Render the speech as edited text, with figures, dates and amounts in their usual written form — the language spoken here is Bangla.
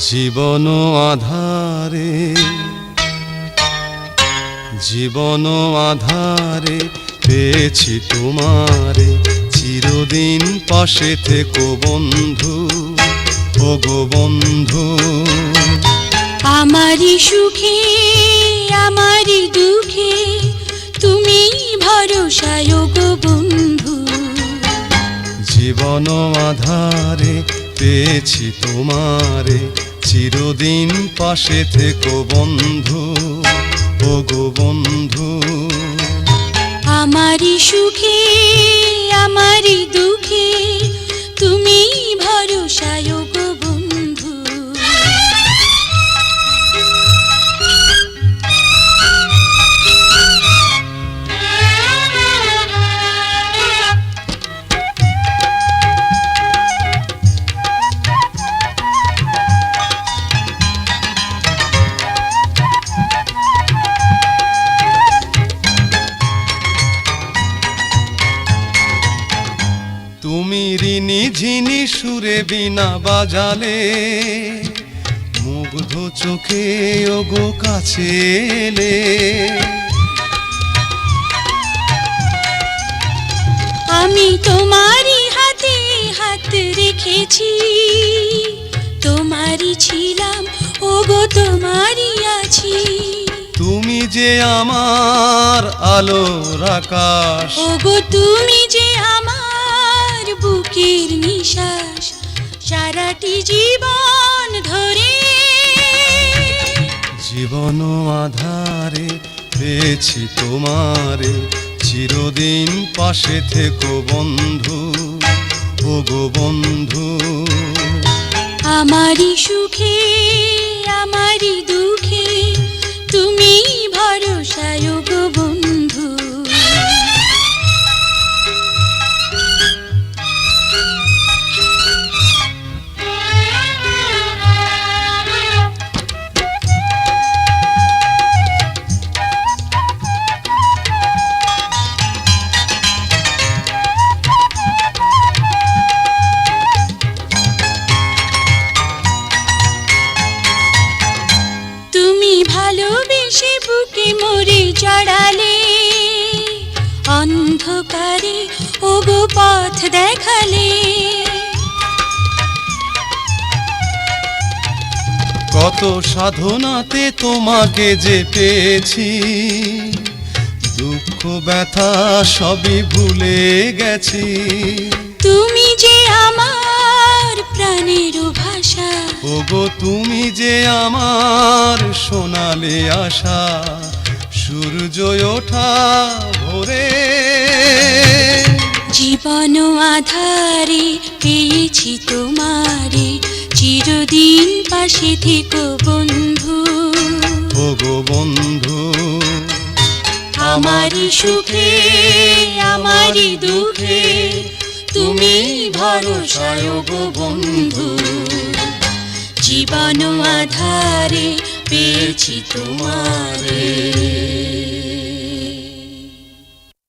জীবন আধারে, জীবন আধারে পেয়েছি তোমারে, চিরদিন পাশে থেকো বন্ধু, ও গো বন্ধু। আমারি সুখে আমারি দুঃখে তুমি ভরসায় গো বন্ধু। জীবন আধারে পেয়েছি তোমারে, চিরদিন পাশে থেকো বন্ধু, ও গো বন্ধু। আমারি সুখে আমারি দুঃখে তুমি ভরসায় গো বন্ধু। তুমি ঋণী ঝিনি সুরে বিনা বাজালে, মুগ্ধ চোখে ওগো কাছে এলে। আমি তোমারি হাতে হাত রেখেছি, তোমারি ছিলাম ওগো তোমারি আছি। তুমি যে আমার আলোর আকাশ, ওগো তুমি যে আমার বুকের নিঃশ্বাস, সারাটি জীবন ধরে। জীবন আধারে পেয়েছি তোমারে, চিরদিন পাশে থেকো বন্ধু, ও গো বন্ধু। আমারি সুখে আমারি দুঃখে তুমি ভরসায় গো বন্ধু। ভালোবেসে বুকে মোরে জড়ালে, অন্ধকারে ওগো পথ দেখালে। কত সাধনাতে তোমাকে যে পেয়েছি, দুঃখ ব্যথা সবই ভুলে গেছি। তুমি যে আমার প্রাণের ভাষা, ওগো তুমি যে আমার সোনালি আশা, সূর্য ওঠা ভোরে। জীবন আধারে পেয়েছি তোমারে, চিরদিন পাশে থেকো বন্ধু, ওগো বন্ধু। আমারি সুখে আমারি দুঃখে তুমি ভরসায় গো বন্ধু। জীবন আধারে পেয়েছি তোমারে।